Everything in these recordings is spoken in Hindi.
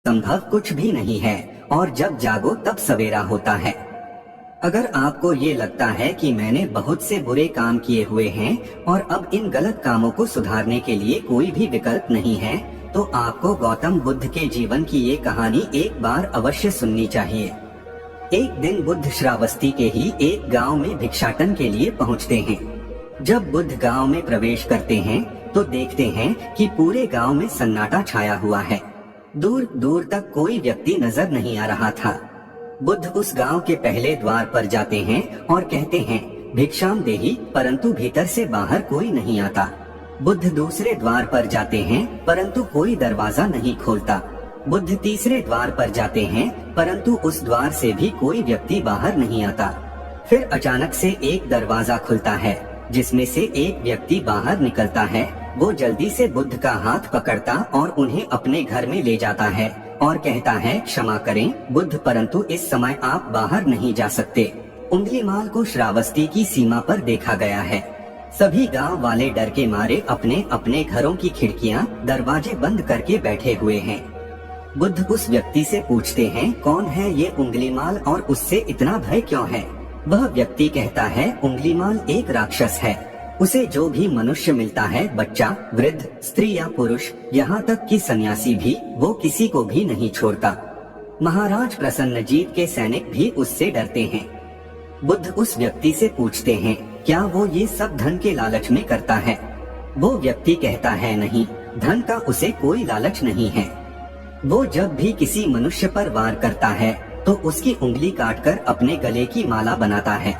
संभव कुछ भी नहीं है और जब जागो तब सवेरा होता है। अगर आपको ये लगता है कि मैंने बहुत से बुरे काम किए हुए हैं और अब इन गलत कामों को सुधारने के लिए कोई भी विकल्प नहीं है, तो आपको गौतम बुद्ध के जीवन की ये कहानी एक बार अवश्य सुननी चाहिए। एक दिन बुद्ध श्रावस्ती के ही एक गांव में भिक्षाटन के लिए पहुंचते हैं। जब बुद्ध गांव में प्रवेश करते हैं तो देखते हैं कि पूरे गांव में सन्नाटा छाया हुआ है। दूर दूर तक कोई व्यक्ति नजर नहीं आ रहा था। बुद्ध उस गांव के पहले द्वार पर जाते हैं और कहते हैं, भिक्षाम देहि, परंतु भीतर से बाहर कोई नहीं आता। बुद्ध दूसरे द्वार पर जाते हैं परंतु कोई दरवाजा नहीं खोलता। बुद्ध तीसरे द्वार पर जाते हैं परंतु उस द्वार से भी कोई व्यक्ति बाहर नहीं आता। फिर अचानक से एक दरवाजा खुलता है जिसमें से एक व्यक्ति बाहर निकलता है। वो जल्दी से बुद्ध का हाथ पकड़ता और उन्हें अपने घर में ले जाता है और कहता है, क्षमा करें बुद्ध, परंतु इस समय आप बाहर नहीं जा सकते। उंगलीमाल को श्रावस्ती की सीमा पर देखा गया है। सभी गांव वाले डर के मारे अपने अपने घरों की खिड़कियां, दरवाजे बंद करके बैठे हुए हैं। बुद्ध उस व्यक्ति से पूछते हैं, कौन है ये उंगलीमाल और उससे इतना भय क्यों है? वह व्यक्ति कहता है, उंगलीमाल एक राक्षस है। उसे जो भी मनुष्य मिलता है, बच्चा, वृद्ध, स्त्री या पुरुष, यहाँ तक कि सन्यासी भी, वो किसी को भी नहीं छोड़ता। महाराज प्रसन्नजीत के सैनिक भी उससे डरते हैं। बुद्ध उस व्यक्ति से पूछते हैं, क्या वो ये सब धन के लालच में करता है? वो व्यक्ति कहता है, नहीं, धन का उसे कोई लालच नहीं है। वो जब भी किसी मनुष्य पर वार करता है तो उसकी उंगली काटकर अपने गले की माला बनाता है,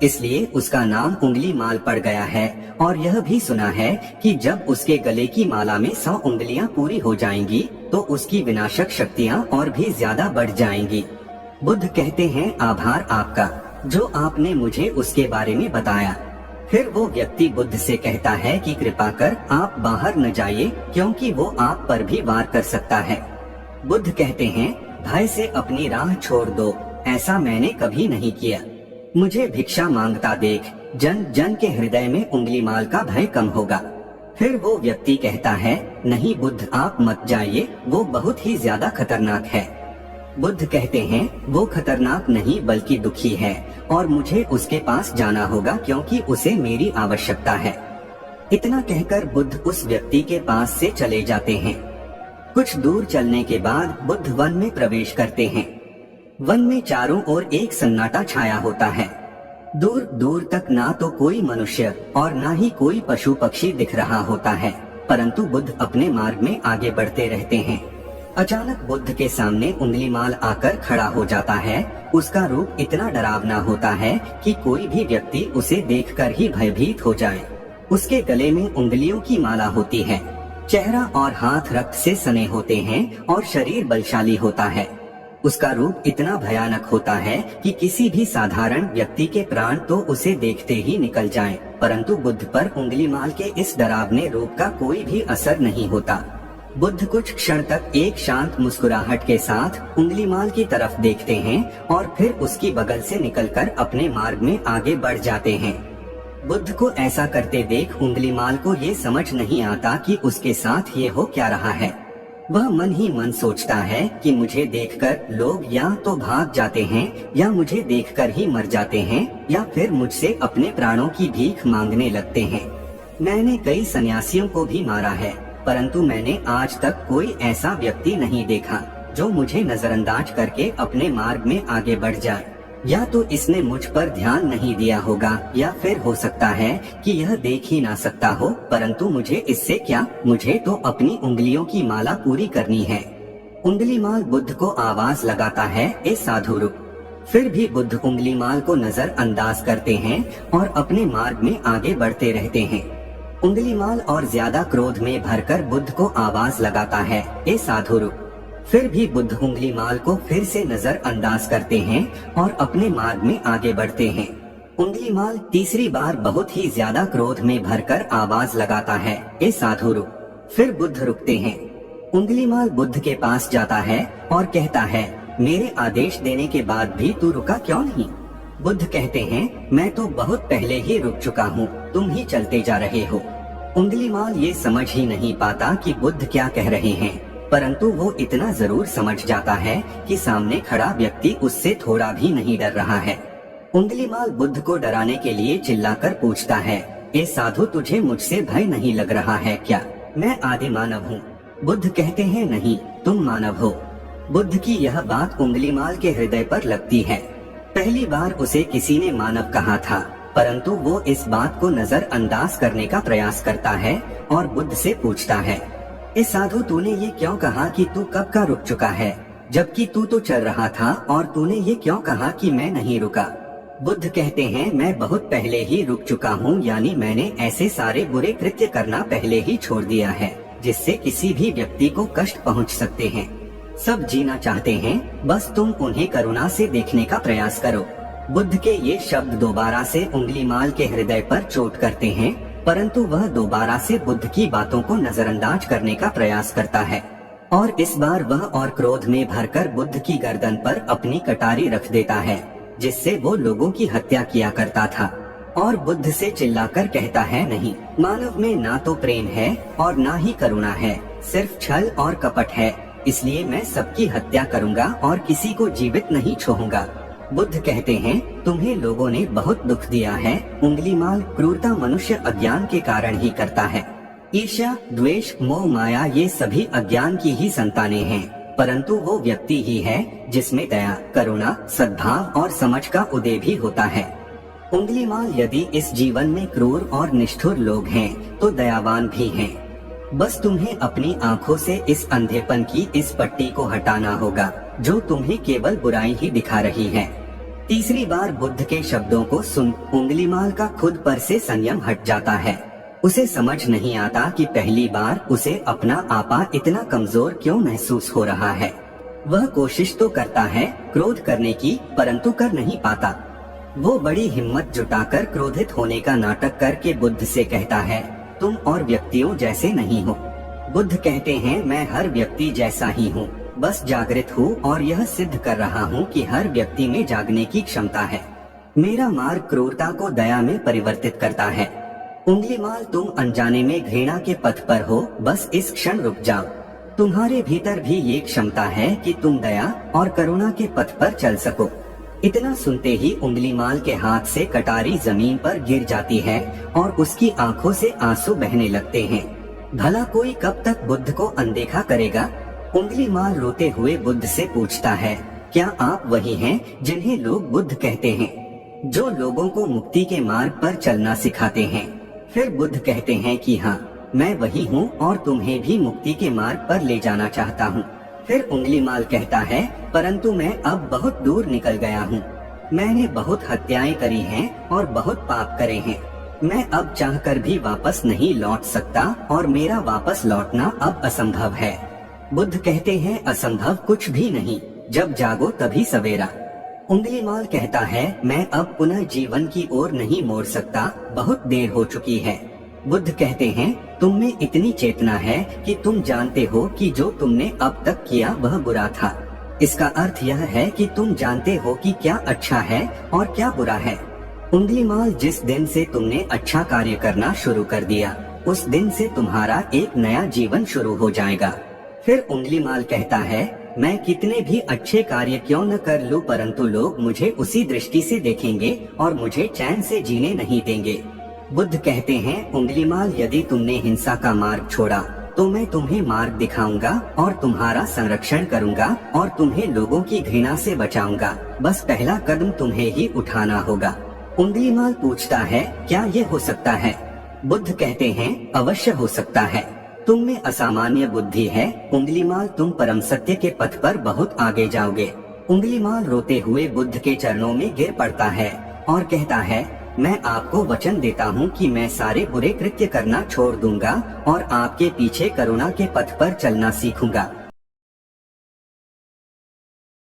इसलिए उसका नाम उंगली माल पड़ गया है। और यह भी सुना है कि जब उसके गले की माला में 100 उंगलियां पूरी हो जाएंगी तो उसकी विनाशक शक्तियां और भी ज्यादा बढ़ जाएंगी। बुद्ध कहते हैं, आभार आपका, जो आपने मुझे उसके बारे में बताया। फिर वो व्यक्ति बुद्ध से कहता है कि कृपा कर आप बाहर न जाइए, क्योंकि वो आप पर भी वार कर सकता है। बुद्ध कहते हैं, भय से अपनी राह छोड़ दो, ऐसा मैंने कभी नहीं किया। मुझे भिक्षा मांगता देख जन जन के हृदय में उंगलीमाल का भय कम होगा। फिर वो व्यक्ति कहता है, नहीं बुद्ध, आप मत जाइए, वो बहुत ही ज्यादा खतरनाक है। बुद्ध कहते हैं, वो खतरनाक नहीं बल्कि दुखी है और मुझे उसके पास जाना होगा क्योंकि उसे मेरी आवश्यकता है। इतना कहकर बुद्ध उस व्यक्ति के पास से चले जाते हैं। कुछ दूर चलने के बाद बुद्ध वन में प्रवेश करते हैं। वन में चारों ओर एक सन्नाटा छाया होता है। दूर दूर तक ना तो कोई मनुष्य और ना ही कोई पशु पक्षी दिख रहा होता है, परंतु बुद्ध अपने मार्ग में आगे बढ़ते रहते हैं। अचानक बुद्ध के सामने उंगलीमाल आकर खड़ा हो जाता है। उसका रूप इतना डरावना होता है कि कोई भी व्यक्ति उसे देखकर ही भयभीत हो जाए। उसके गले में उंगलियों की माला होती है, चेहरा और हाथ रक्त से सने होते हैं और शरीर बलशाली होता है। उसका रूप इतना भयानक होता है कि किसी भी साधारण व्यक्ति के प्राण तो उसे देखते ही निकल जाएं, परंतु बुद्ध पर उंगलीमाल के इस डरावने रूप का कोई भी असर नहीं होता। बुद्ध कुछ क्षण तक एक शांत मुस्कुराहट के साथ उंगलीमाल की तरफ देखते हैं और फिर उसकी बगल से निकलकर अपने मार्ग में आगे बढ़ जाते हैं। बुद्ध को ऐसा करते देख उंगलीमाल को ये समझ नहीं आता कि उसके साथ ये हो क्या रहा है। वह मन ही मन सोचता है कि मुझे देखकर लोग या तो भाग जाते हैं या मुझे देखकर ही मर जाते हैं या फिर मुझसे अपने प्राणों की भीख मांगने लगते हैं। मैंने कई सन्यासियों को भी मारा है, परंतु मैंने आज तक कोई ऐसा व्यक्ति नहीं देखा जो मुझे नजरअंदाज करके अपने मार्ग में आगे बढ़ जाए। या तो इसने मुझ पर ध्यान नहीं दिया होगा या फिर हो सकता है कि यह देख ही ना सकता हो, परंतु मुझे इससे क्या, मुझे तो अपनी उंगलियों की माला पूरी करनी है। उंगलीमाल बुद्ध को आवाज लगाता है, ए साधु रुक। फिर भी बुद्ध उंगलीमाल को नजरअंदाज करते हैं और अपने मार्ग में आगे बढ़ते रहते हैं। उंगलीमाल और ज्यादा क्रोध में भरकर बुद्ध को आवाज लगाता है, ए साधु रुक। फिर भी बुद्ध उंगलीमाल को फिर से नजरअंदाज करते हैं और अपने मार्ग में आगे बढ़ते हैं। उंगलीमाल तीसरी बार बहुत ही ज्यादा क्रोध में भरकर आवाज लगाता है, ए साधु रुक। फिर बुद्ध रुकते हैं। उंगलीमाल बुद्ध के पास जाता है और कहता है, मेरे आदेश देने के बाद भी तू रुका क्यों नहीं? बुद्ध कहते हैं, मैं तो बहुत पहले ही रुक चुका हूँ, तुम ही चलते जा रहे हो। उंगलीमाल ये समझ ही नहीं पाता कि बुद्ध क्या कह रहे हैं। परंतु वो इतना जरूर समझ जाता है कि सामने खड़ा व्यक्ति उससे थोड़ा भी नहीं डर रहा है। उंगलीमाल बुद्ध को डराने के लिए चिल्लाकर पूछता है, ए साधु, तुझे मुझसे भय नहीं लग रहा है क्या? मैं आदि मानव हूँ। बुद्ध कहते हैं, नहीं, तुम मानव हो। बुद्ध की यह बात उंगलीमाल के हृदय पर लगती है। पहली बार उसे किसी ने मानव कहा था, परंतु वो इस बात को नजरअंदाज करने का प्रयास करता है और बुद्ध से पूछता है, ए साधु, तूने ये क्यों कहा कि तू कब का रुक चुका है, जबकि तू तो चल रहा था, और तूने ये क्यों कहा कि मैं नहीं रुका? बुद्ध कहते हैं, मैं बहुत पहले ही रुक चुका हूँ, यानी मैंने ऐसे सारे बुरे कृत्य करना पहले ही छोड़ दिया है जिससे किसी भी व्यक्ति को कष्ट पहुँच सकते हैं। सब जीना चाहते हैं, बस तुम उन्हें करुणा से देखने का प्रयास करो। बुद्ध के ये शब्द दोबारा से उंगलीमाल के हृदय पर चोट करते हैं, परंतु वह दोबारा से बुद्ध की बातों को नजरअंदाज करने का प्रयास करता है और इस बार वह और क्रोध में भरकर बुद्ध की गर्दन पर अपनी कटारी रख देता है, जिससे वो लोगों की हत्या किया करता था, और बुद्ध से चिल्लाकर कहता है, नहीं, मानव में ना तो प्रेम है और ना ही करुणा है, सिर्फ छल और कपट है, इसलिए मैं सबकी हत्या करूंगा और किसी को जीवित नहीं छोड़ूंगा। बुद्ध कहते हैं, तुम्हें लोगों ने बहुत दुख दिया है। उंगलीमाल, क्रूरता मनुष्य अज्ञान के कारण ही करता है। ईर्ष्या, द्वेष, मोह, माया, ये सभी अज्ञान की ही संतानें हैं, परंतु वो व्यक्ति ही है जिसमें दया, करुणा, सद्भाव और समझ का उदय भी होता है। उंगलीमाल, यदि इस जीवन में क्रूर और निष्ठुर लोग हैं, तो दयावान भी हैं। बस तुम्हें अपनी आंखों से इस अंधेपन की इस पट्टी को हटाना होगा जो तुम्हें केवल बुराई ही दिखा रही है। तीसरी बार बुद्ध के शब्दों को सुन उंगलीमाल का खुद पर से संयम हट जाता है। उसे समझ नहीं आता कि पहली बार उसे अपना आपा इतना कमजोर क्यों महसूस हो रहा है। वह कोशिश तो करता है क्रोध करने की, परंतु कर नहीं पाता। वो बड़ी हिम्मत जुटाकर क्रोधित होने का नाटक करके बुद्ध से कहता है, तुम और व्यक्तियों जैसे नहीं हो। बुद्ध कहते हैं, मैं हर व्यक्ति जैसा ही हूँ, बस जागृत हूँ और यह सिद्ध कर रहा हूँ कि हर व्यक्ति में जागने की क्षमता है। मेरा मार्ग क्रूरता को दया में परिवर्तित करता है। उंगलीमाल, तुम अनजाने में घृणा के पथ पर हो, बस इस क्षण रुक जाओ। तुम्हारे भीतर भी ये क्षमता है कि तुम दया और करुणा के पथ पर चल सको। इतना सुनते ही उंगलीमाल के हाथ से कटारी जमीन पर गिर जाती है और उसकी आंखों से आंसू बहने लगते हैं। भला कोई कब तक बुद्ध को अनदेखा करेगा? उंगलीमाल रोते हुए बुद्ध से पूछता है, क्या आप वही हैं जिन्हें लोग बुद्ध कहते हैं, जो लोगों को मुक्ति के मार्ग पर चलना सिखाते हैं? फिर बुद्ध कहते हैं कि हाँ, मैं वही हूँ और तुम्हें भी मुक्ति के मार्ग पर ले जाना चाहता हूँ। फिर उंगलीमाल कहता है, परंतु मैं अब बहुत दूर निकल गया हूँ। मैंने बहुत हत्याएं करी हैं और बहुत पाप करे हैं। मैं अब चाहकर भी वापस नहीं लौट सकता और मेरा वापस लौटना अब असंभव है। बुद्ध कहते हैं, असंभव कुछ भी नहीं, जब जागो तभी सवेरा। उंगलीमाल कहता है, मैं अब पुनः जीवन की ओर नहीं मोड़ सकता, बहुत देर हो चुकी है। बुद्ध कहते हैं, तुम में इतनी चेतना है कि तुम जानते हो कि जो तुमने अब तक किया वह बुरा था। इसका अर्थ यह है कि तुम जानते हो कि क्या अच्छा है और क्या बुरा है। उंगलीमाल, जिस दिन से तुमने अच्छा कार्य करना शुरू कर दिया, उस दिन से तुम्हारा एक नया जीवन शुरू हो जाएगा। फिर उंगलीमाल कहता है, मैं कितने भी अच्छे कार्य क्यों न कर लूं, परंतु लोग मुझे उसी दृष्टि से देखेंगे और मुझे चैन से जीने नहीं देंगे। बुद्ध कहते हैं, उंगलीमाल, यदि तुमने हिंसा का मार्ग छोड़ा तो मैं तुम्हें मार्ग दिखाऊंगा और तुम्हारा संरक्षण करूंगा और तुम्हें लोगों की घृणा से बचाऊंगा। बस पहला कदम तुम्हें ही उठाना होगा। उंगलीमाल पूछता है, क्या ये हो सकता है? बुद्ध कहते हैं, अवश्य हो सकता है। तुम में असामान्य बुद्धि है उंगलीमाल, तुम परम सत्य के पथ पर बहुत आगे जाओगे। उंगलीमाल रोते हुए बुद्ध के चरणों में गिर पड़ता है और कहता है, मैं आपको वचन देता हूँ कि मैं सारे बुरे कृत्य करना छोड़ दूंगा और आपके पीछे करुणा के पथ पर चलना सीखूंगा।